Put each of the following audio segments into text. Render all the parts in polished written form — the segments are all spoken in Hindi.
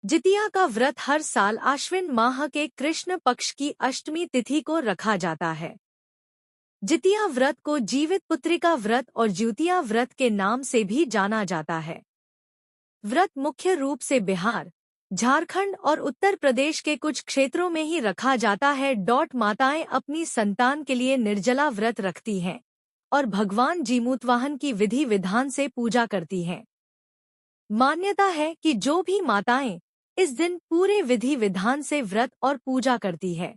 जितिया का व्रत हर साल आश्विन माह के कृष्ण पक्ष की अष्टमी तिथि को रखा जाता है। जितिया व्रत को जीवित पुत्रिका व्रत और ज्योतिया व्रत के नाम से भी जाना जाता है। व्रत मुख्य रूप से बिहार, झारखंड और उत्तर प्रदेश के कुछ क्षेत्रों में ही रखा जाता है। माताएं अपनी संतान के लिए निर्जला व्रत रखती हैं और भगवान जीमूतवाहन की विधि विधान से पूजा करती हैं। मान्यता है कि जो भी माताएं इस दिन पूरे विधि विधान से व्रत और पूजा करती है,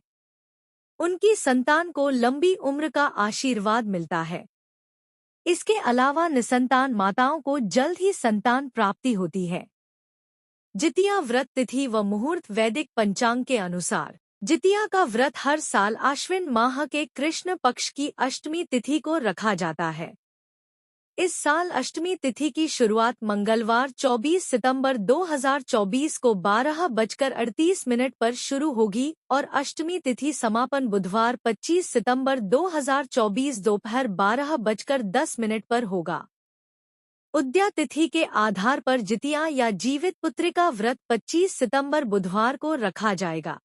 उनकी संतान को लंबी उम्र का आशीर्वाद मिलता है। इसके अलावा निसंतान माताओं को जल्द ही संतान प्राप्ति होती है। जितिया व्रत तिथि व मुहूर्त वैदिक पंचांग के अनुसार जितिया का व्रत हर साल आश्विन माह के कृष्ण पक्ष की अष्टमी तिथि को रखा जाता है। इस साल अष्टमी तिथि की शुरुआत मंगलवार 24 सितंबर 2024 को 12:38 पर शुरू होगी और अष्टमी तिथि समापन बुधवार 25 सितंबर 2024 दोपहर 12:10 पर होगा। उदया तिथि के आधार पर जितिया या जीवित पुत्रिका व्रत 25 सितंबर बुधवार को रखा जाएगा।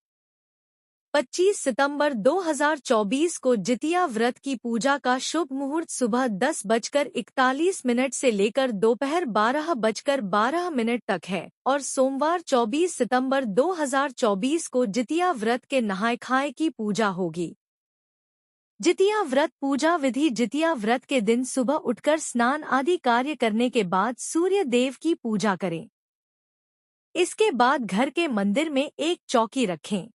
25 सितंबर 2024 को जितिया व्रत की पूजा का शुभ मुहूर्त सुबह 10:41 से लेकर दोपहर 12:12 तक है और सोमवार 24 सितंबर 2024 को जितिया व्रत के नहाय खाए की पूजा होगी। जितिया व्रत पूजा विधि। जितिया व्रत के दिन सुबह उठकर स्नान आदि कार्य करने के बाद सूर्य देव की पूजा करें। इसके बाद घर के मंदिर में एक चौकी रखें,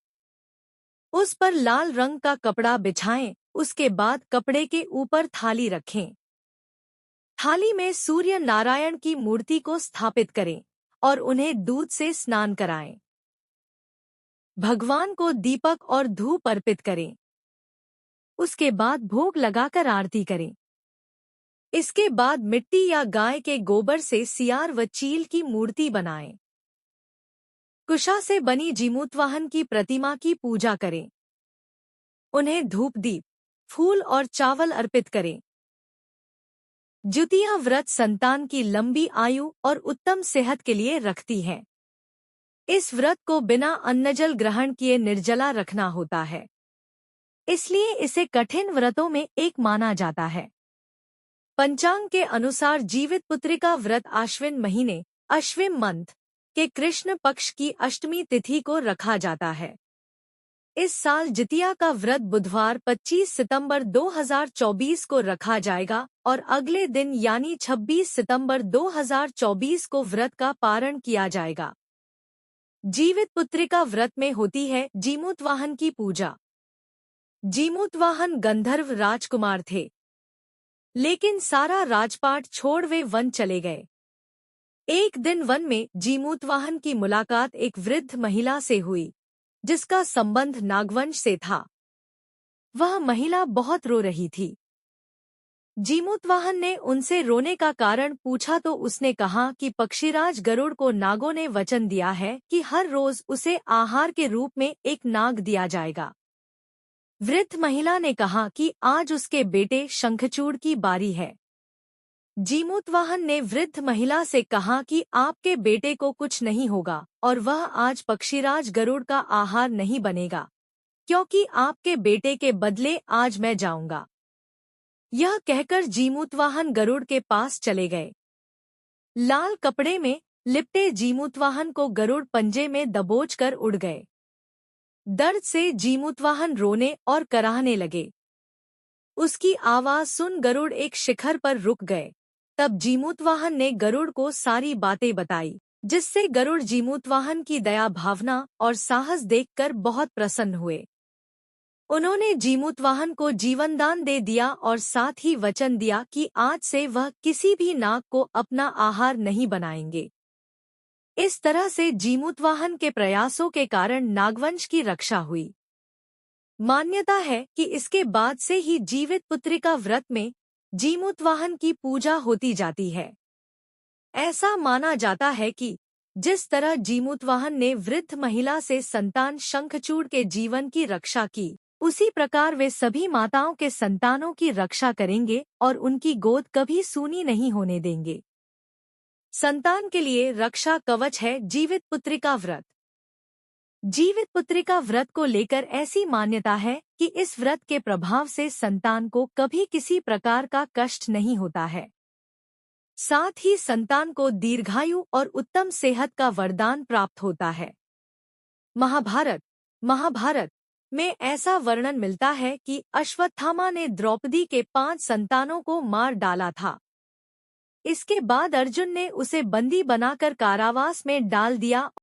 उस पर लाल रंग का कपड़ा बिछाएं। उसके बाद कपड़े के ऊपर थाली रखें। थाली में सूर्य नारायण की मूर्ति को स्थापित करें और उन्हें दूध से स्नान कराएं। भगवान को दीपक और धूप अर्पित करें। उसके बाद भोग लगाकर आरती करें। इसके बाद मिट्टी या गाय के गोबर से सियार व चील की मूर्ति बनाएं। कुशा से बनी जीमूतवाहन की प्रतिमा की पूजा करें। उन्हें धूप दीप, फूल और चावल अर्पित करें। जितिया व्रत संतान की लंबी आयु और उत्तम सेहत के लिए रखती है। इस व्रत को बिना अन्नजल ग्रहण किए निर्जला रखना होता है, इसलिए इसे कठिन व्रतों में एक माना जाता है। पंचांग के अनुसार जीवित पुत्रिका व्रत आश्विन महीने अश्विन मंथ के कृष्ण पक्ष की अष्टमी तिथि को रखा जाता है। इस साल जितिया का व्रत बुधवार 25 सितंबर 2024 को रखा जाएगा और अगले दिन यानी 26 सितंबर 2024 को व्रत का पारण किया जाएगा। जीवित पुत्रिका व्रत में होती है जीमूतवाहन की पूजा। जीमूतवाहन गंधर्व राजकुमार थे, लेकिन सारा राजपाट छोड़ वे वन चले गए। एक दिन वन में जीमूतवाहन की मुलाकात एक वृद्ध महिला से हुई, जिसका संबंध नागवंश से था। वह महिला बहुत रो रही थी। जीमूतवाहन ने उनसे रोने का कारण पूछा तो उसने कहा कि पक्षीराज गरुड़ को नागों ने वचन दिया है कि हर रोज उसे आहार के रूप में एक नाग दिया जाएगा। वृद्ध महिला ने कहा कि आज उसके बेटे शंखचूड़ की बारी है। जीमूतवाहन ने वृद्ध महिला से कहा कि आपके बेटे को कुछ नहीं होगा और वह आज पक्षीराज गरुड़ का आहार नहीं बनेगा, क्योंकि आपके बेटे के बदले आज मैं जाऊंगा। यह कहकर जीमूतवाहन गरुड़ के पास चले गए। लाल कपड़े में लिपटे जीमूतवाहन को गरुड़ पंजे में दबोचकर उड़ गए। दर्द से जीमूतवाहन रोने और कराहने लगे। उसकी आवाज सुन गरुड़ एक शिखर पर रुक गए। तब जीमूतवाहन ने गरुड़ को सारी बातें बताई, जिससे गरुड़ जीमूतवाहन की दया भावना और साहस देखकर बहुत प्रसन्न हुए। उन्होंने जीमूतवाहन को जीवनदान दे दिया और साथ ही वचन दिया कि आज से वह किसी भी नाग को अपना आहार नहीं बनाएंगे। इस तरह से जीमूतवाहन के प्रयासों के कारण नागवंश की रक्षा हुई। मान्यता है कि इसके बाद से ही जीवित पुत्रिका व्रत में जीमूतवाहन की पूजा होती जाती है। ऐसा माना जाता है कि जिस तरह जीमूतवाहन ने वृद्ध महिला से संतान शंखचूड़ के जीवन की रक्षा की, उसी प्रकार वे सभी माताओं के संतानों की रक्षा करेंगे और उनकी गोद कभी सूनी नहीं होने देंगे। संतान के लिए रक्षा कवच है जीवित पुत्रिका व्रत। जीवित पुत्रिका व्रत को लेकर ऐसी मान्यता है कि इस व्रत के प्रभाव से संतान को कभी किसी प्रकार का कष्ट नहीं होता है। साथ ही संतान को दीर्घायु और उत्तम सेहत का वरदान प्राप्त होता है। महाभारत में ऐसा वर्णन मिलता है कि अश्वत्थामा ने द्रौपदी के 5 संतानों को मार डाला था। इसके बाद अर्जुन ने उसे बंदी बनाकर कारावास में डाल दिया